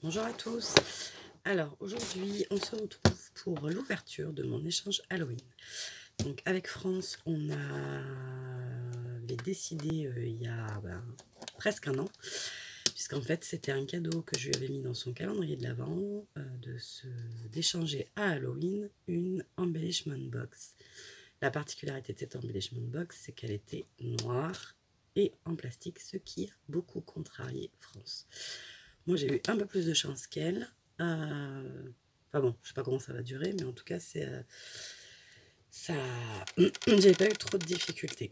Bonjour à tous. Alors aujourd'hui on se retrouve pour l'ouverture de mon échange Halloween. Donc avec France on avait décidé il y a presque un an, puisqu'en fait c'était un cadeau que je lui avais mis dans son calendrier de l'Avent, d'échanger à Halloween une embellishment box. La particularité de cette embellishment box, c'est qu'elle était noire et en plastique, ce qui a beaucoup contrarié France. Moi, j'ai eu un peu plus de chance qu'elle. Enfin bon, je sais pas comment ça va durer, mais en tout cas, c'est ça. J'ai pas eu trop de difficultés.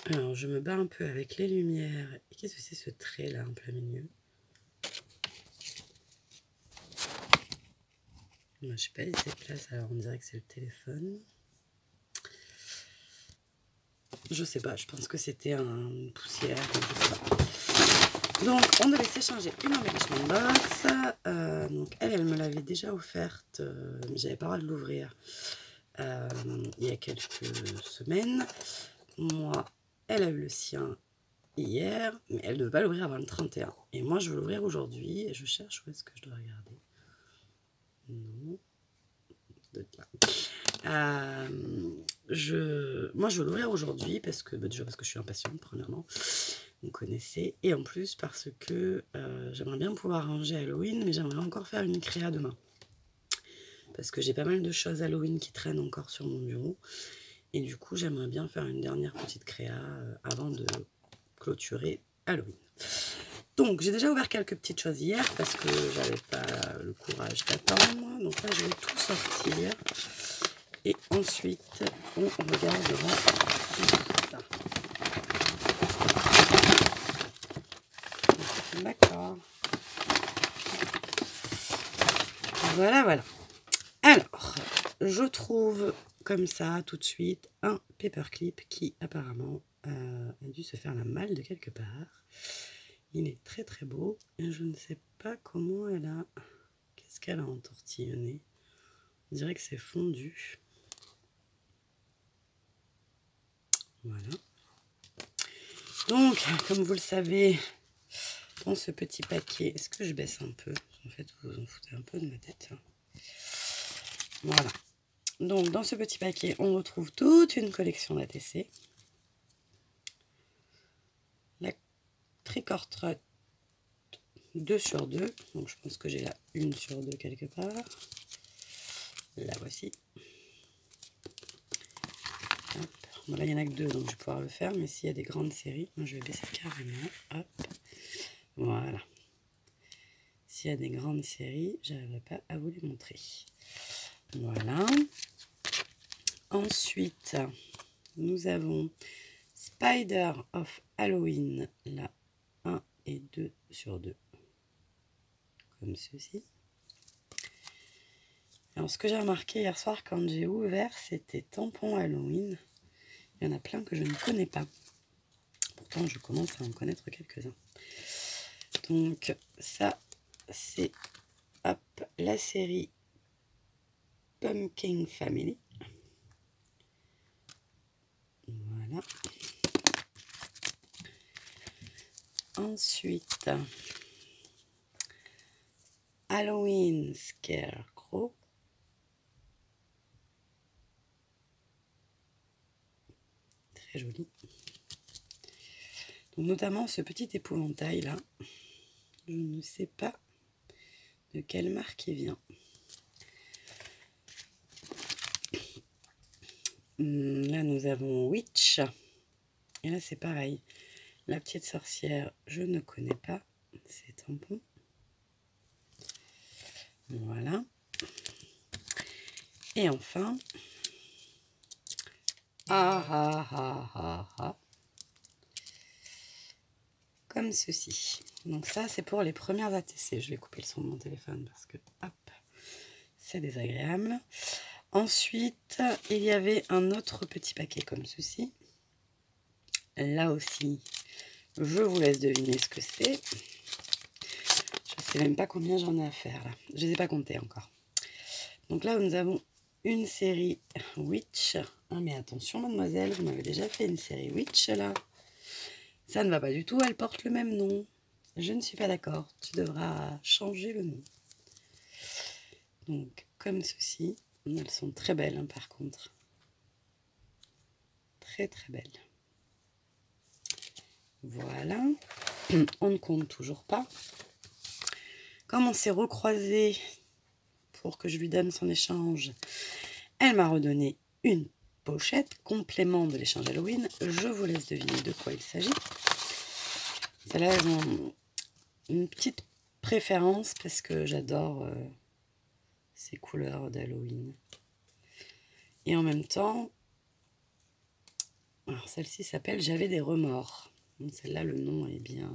Alors, je me bats un peu avec les lumières. Et qu'est-ce que c'est ce trait là en plein milieu? Je sais pas laissé place. Alors, on dirait que c'est le téléphone. Je sais pas. Je pense que c'était une poussière. Je sais pas. Donc, on devait s'échanger une embellishment box. Donc, elle me l'avait déjà offerte. J'avais pas le droit de l'ouvrir il y a quelques semaines. Moi, elle a eu le sien hier, mais elle ne devait pas l'ouvrir avant le 31. Et moi, je veux l'ouvrir aujourd'hui. Et je cherche où est-ce que je dois regarder. Non. Là. Moi, je veux l'ouvrir aujourd'hui parce que, déjà parce que je suis impatiente, premièrement. Vous connaissez. Et en plus, parce que j'aimerais bien pouvoir ranger Halloween, mais j'aimerais encore faire une créa demain. Parce que j'ai pas mal de choses Halloween qui traînent encore sur mon bureau. Et du coup, j'aimerais bien faire une dernière petite créa avant de clôturer Halloween. Donc, j'ai déjà ouvert quelques petites choses hier parce que j'avais pas le courage d'attendre. Donc là, je vais tout sortir. Et ensuite, on regardera tout ça. D'accord. Voilà, voilà. Alors, je trouve comme ça tout de suite un paperclip qui apparemment a dû se faire la malle de quelque part. Il est très très beau et je ne sais pas comment elle a... Qu'est-ce qu'elle a entortillonné? On dirait que c'est fondu. Voilà. Donc, comme vous le savez, dans ce petit paquet... Est-ce que je baisse un peu? En fait, vous vous en foutez un peu de ma tête. Voilà. Donc, dans ce petit paquet, on retrouve toute une collection d'ATC. La Trick-or-Treat 2 sur 2. Donc, je pense que j'ai la 1 sur 2 quelque part. La voici. Hop. Bon, là, il n'y en a que 2, donc je vais pouvoir le faire. Mais s'il y a des grandes séries, je vais baisser carrément. Hop. Voilà. S'il y a des grandes séries, je n'arriverai pas à vous les montrer. Voilà. Ensuite, nous avons Spider of Halloween, la 1 et 2 sur 2. Comme ceci. Alors, ce que j'ai remarqué hier soir quand j'ai ouvert, c'était tampon Halloween. Il y en a plein que je ne connais pas. Pourtant, je commence à en connaître quelques-uns. Donc, ça, c'est la série Pumpkin Family. Voilà. Ensuite, Halloween Scarecrow. Très joli. Donc, notamment ce petit épouvantail là. Je ne sais pas de quelle marque il vient. Là, nous avons Witch. Et là, c'est pareil. La petite sorcière, je ne connais pas. C'est tampon. Voilà. Et enfin, comme ceci. Donc ça, c'est pour les premières ATC. Je vais couper le son de mon téléphone parce que, hop, c'est désagréable. Ensuite, il y avait un autre petit paquet comme ceci. Là aussi, je vous laisse deviner ce que c'est. Je ne sais même pas combien j'en ai à faire là. Je ne les ai pas comptés encore. Donc là, nous avons une série Witch. Ah mais attention mademoiselle, vous m'avez déjà fait une série Witch là. Ça ne va pas du tout, elle porte le même nom. je ne suis pas d'accord, tu devras changer le nom. Donc, comme ceci, elles sont très belles hein, par contre. Très très belles. Voilà, on ne compte toujours pas. Comme on s'est recroisé pour que je lui donne son échange, elle m'a redonné une pochette, complément de l'échange Halloween. Je vous laisse deviner de quoi il s'agit. Celles-là, elles ont une petite préférence parce que j'adore ces couleurs d'Halloween. Et en même temps, alors celle-ci s'appelle J'avais des remords. Celle-là, le nom est bien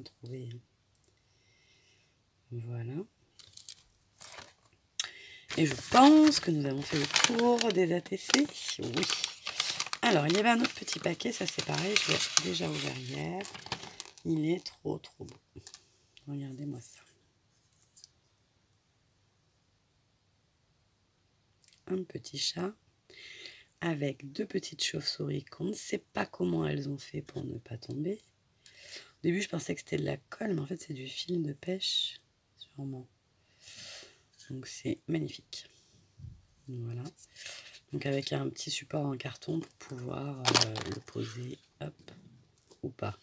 trouvé. Voilà. Et je pense que nous avons fait le tour des ATC. Oui. Alors, il y avait un autre petit paquet. Ça, c'est pareil. Je l'ai déjà ouvert hier. Il est trop beau. Regardez-moi ça. Un petit chat avec deux petites chauves-souris qu'on ne sait pas comment elles ont fait pour ne pas tomber. Au début, je pensais que c'était de la colle, mais en fait, c'est du fil de pêche, sûrement. Donc, c'est magnifique. Voilà. Donc, avec un petit support en carton pour pouvoir le poser, hop, ou pas.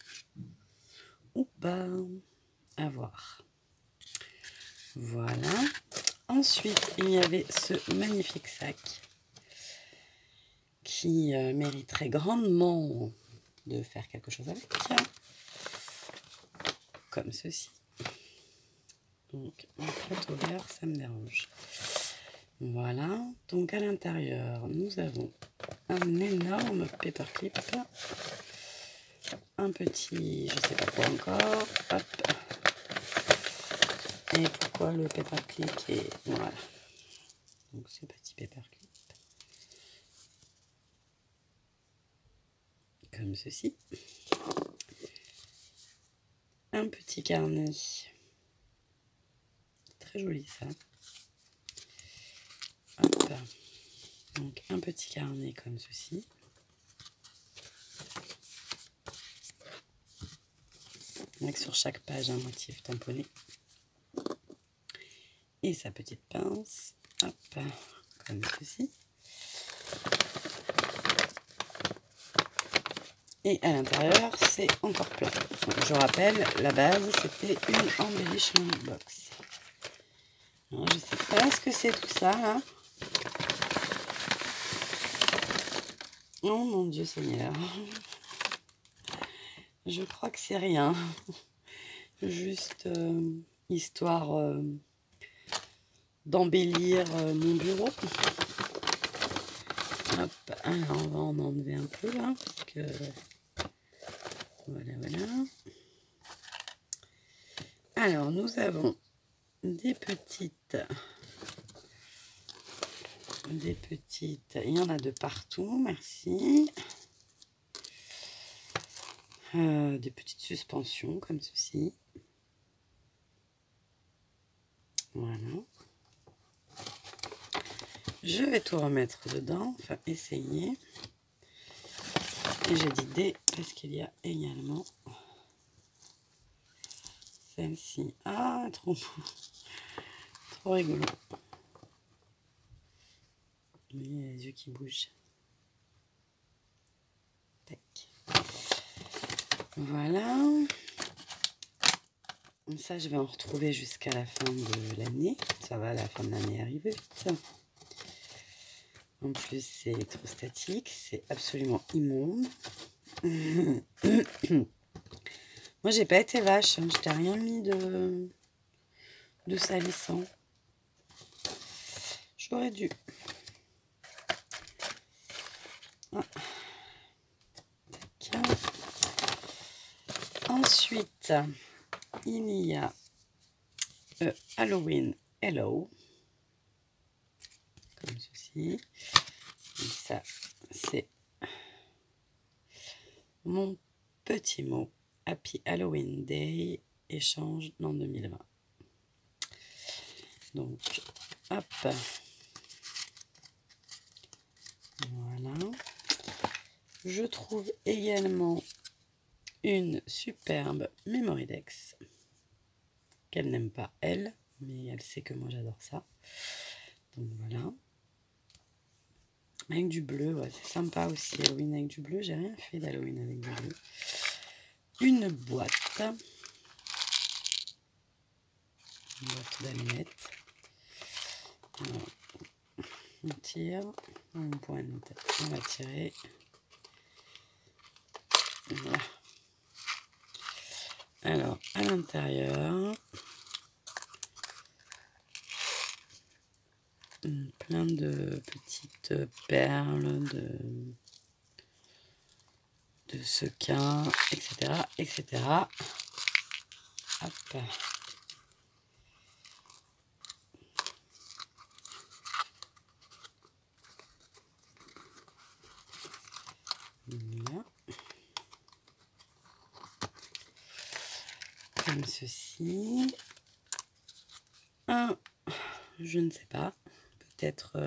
Ou pas, à voir. Voilà. Ensuite, il y avait ce magnifique sac qui mériterait grandement de faire quelque chose avec. Comme ceci. Donc, un plateau vert, ça me dérange. Voilà. Donc, à l'intérieur, nous avons un énorme paperclip. Un petit, je sais pas quoi encore. Hop. Et pourquoi le paperclip est... Voilà. Donc, ce petit paperclip. Comme ceci. Un petit carnet. Très joli ça. Hop. Donc un petit carnet comme ceci. Avec sur chaque page un motif tamponné. Et sa petite pince. Hop. Comme ceci. Et à l'intérieur, c'est encore plein. Donc, je rappelle, la base, c'était une embellishment box. Alors, je ne sais pas ce que c'est tout ça, là. Oh mon Dieu Seigneur. Je crois que c'est rien. Juste histoire d'embellir mon bureau. Hop, alors on va en enlever un peu là. Parce que... Voilà. Alors nous avons des petites. Il y en a de partout, merci. Des petites suspensions comme ceci. Voilà. Je vais tout remettre dedans, enfin essayer. Et j'ai dit des parce qu'il y a également celle-ci. Ah, trop beau. Trop rigolo. Il y a les yeux qui bougent. Tac. Voilà. Ça, je vais en retrouver jusqu'à la fin de l'année. Ça va, la fin de l'année arrive vite. En plus, c'est électrostatique. C'est absolument immonde. Moi, j'ai pas été vache. Je t'ai rien mis de salissant. J'aurais dû. Ah. Ensuite, il y a Halloween Hello. Comme ceci. Et ça, c'est mon petit mot. Happy Halloween Day. Échange dans 2020. Donc, hop. Voilà. Je trouve également une superbe Memory Dex. qu'elle n'aime pas elle, mais elle sait que moi j'adore ça. Donc voilà. Avec du bleu, ouais, c'est sympa aussi. Halloween avec du bleu, j'ai rien fait d'Halloween avec du bleu. Une boîte d'allumettes. On tire, on pointe, on va tirer. Voilà. Alors, à l'intérieur, plein de petites perles, de sequins, etc., etc. Hop. Voilà. Comme ceci. Je ne sais pas. Peut-être...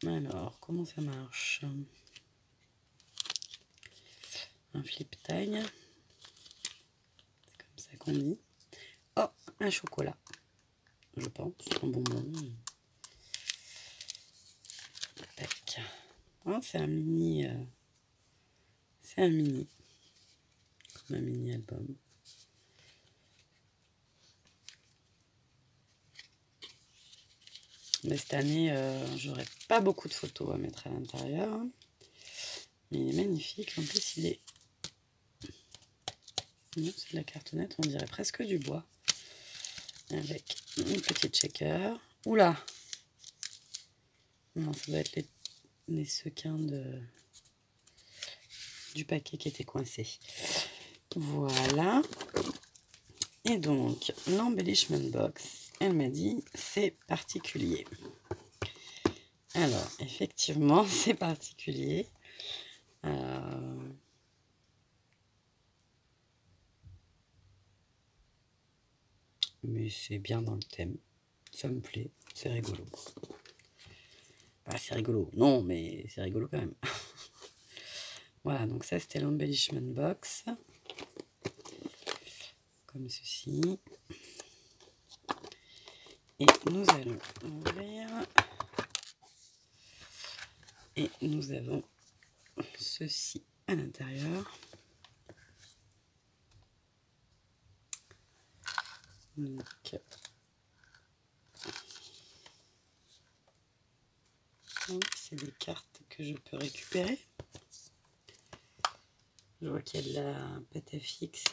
Alors, comment ça marche? Un flip tag. C'est comme ça qu'on dit. Oh, un chocolat. Je pense. Un bonbon. Tac. Oh, c'est un mini... c'est un mini. Comme un mini album. Mais cette année, j'aurai pas beaucoup de photos à mettre à l'intérieur. Mais il est magnifique. En plus, il est... Non, c'est de la cartonnette. On dirait presque du bois. Avec une petite shaker. Oula! Non, ça doit être les sequins du paquet qui était coincé. Voilà. Et donc, l'embellishment box, elle m'a dit, c'est particulier. Alors, effectivement, c'est particulier. Mais c'est bien dans le thème. Ça me plaît. C'est rigolo. Bah, c'est rigolo. Non, mais c'est rigolo quand même. Voilà, donc ça, c'était l'embellishment box. Comme ceci. Et nous allons ouvrir. Et nous avons ceci à l'intérieur. Donc, c'est des cartes que je peux récupérer. Je vois qu'il y a de la pâte à fixe.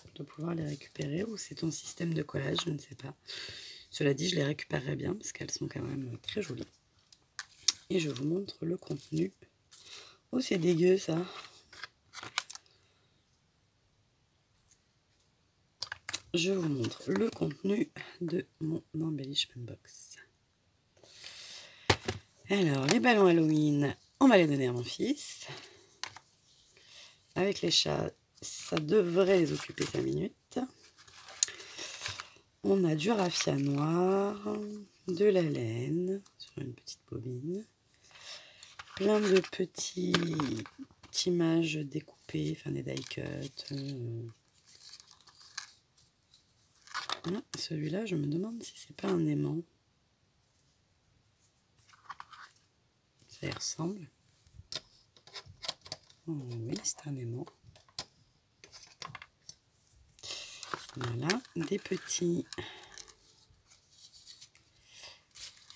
Je dois pouvoir les récupérer ou c'est ton système de collage, je ne sais pas. Cela dit, je les récupérerai bien parce qu'elles sont quand même très jolies. Et je vous montre le contenu. Oh, c'est dégueu ça. Je vous montre le contenu de mon embellishment box. Alors, les ballons Halloween, on va les donner à mon fils. Avec les chats, ça devrait les occuper 5 minutes. On a du raffia noir, de la laine sur une petite bobine. Plein de petites images découpées, enfin des die cuts. Celui-là, je me demande si c'est pas un aimant. Ça y ressemble. Oh, oui, c'est un aimant. Voilà, des petits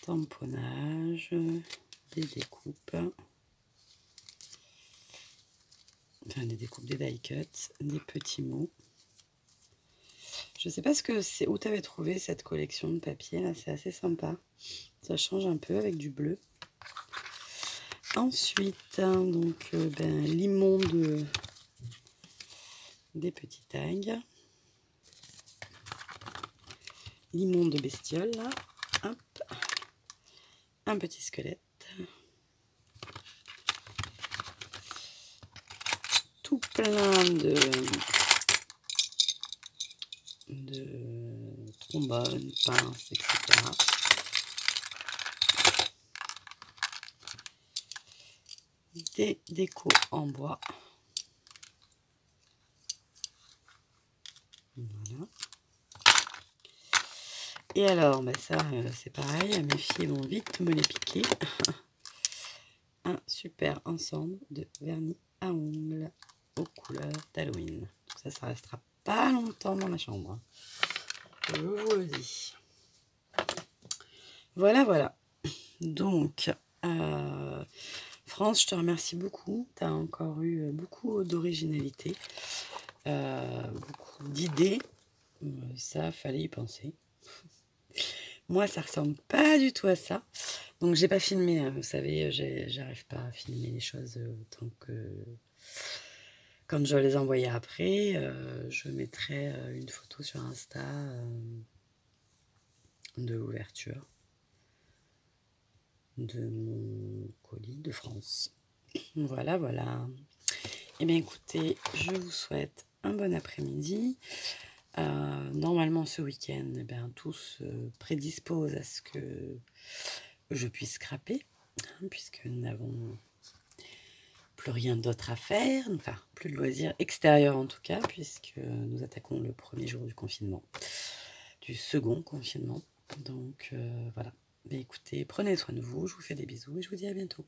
tamponnages, des découpes. Enfin, des découpes, des die cuts, des petits mots. Je sais pas ce que c'est, où tu avais trouvé cette collection de papier là, c'est assez sympa. Ça change un peu avec du bleu. Ensuite, donc l'immonde des petits tags. L'immonde bestiole là. Hop. Un petit squelette. Tout plein de trombones, pinces, etc. Des décos en bois. Et alors, bah ça, c'est pareil, mes filles vont vite me les piquer. Un super ensemble de vernis à ongles aux couleurs d'Halloween. Ça restera pas longtemps dans ma chambre. Je vous le dis. Voilà, voilà. Donc, France, je te remercie beaucoup. Tu as encore eu beaucoup d'originalité, beaucoup d'idées. Ça, fallait y penser. Moi, ça ressemble pas du tout à ça. Donc, j'ai pas filmé. Hein, vous savez, j'arrive pas à filmer les choses tant que... Quand je les envoyer après, je mettrai une photo sur Insta de l'ouverture de mon colis de France. Voilà, voilà. Eh bien, écoutez, je vous souhaite un bon après-midi. Normalement, ce week-end, eh bien, tout se prédispose à ce que je puisse scraper, hein, puisque nous n'avons plus rien d'autre à faire, enfin, plus de loisirs extérieurs en tout cas, puisque nous attaquons le premier jour du confinement, du second confinement. Donc, voilà. Mais écoutez, prenez soin de vous, je vous fais des bisous et je vous dis à bientôt.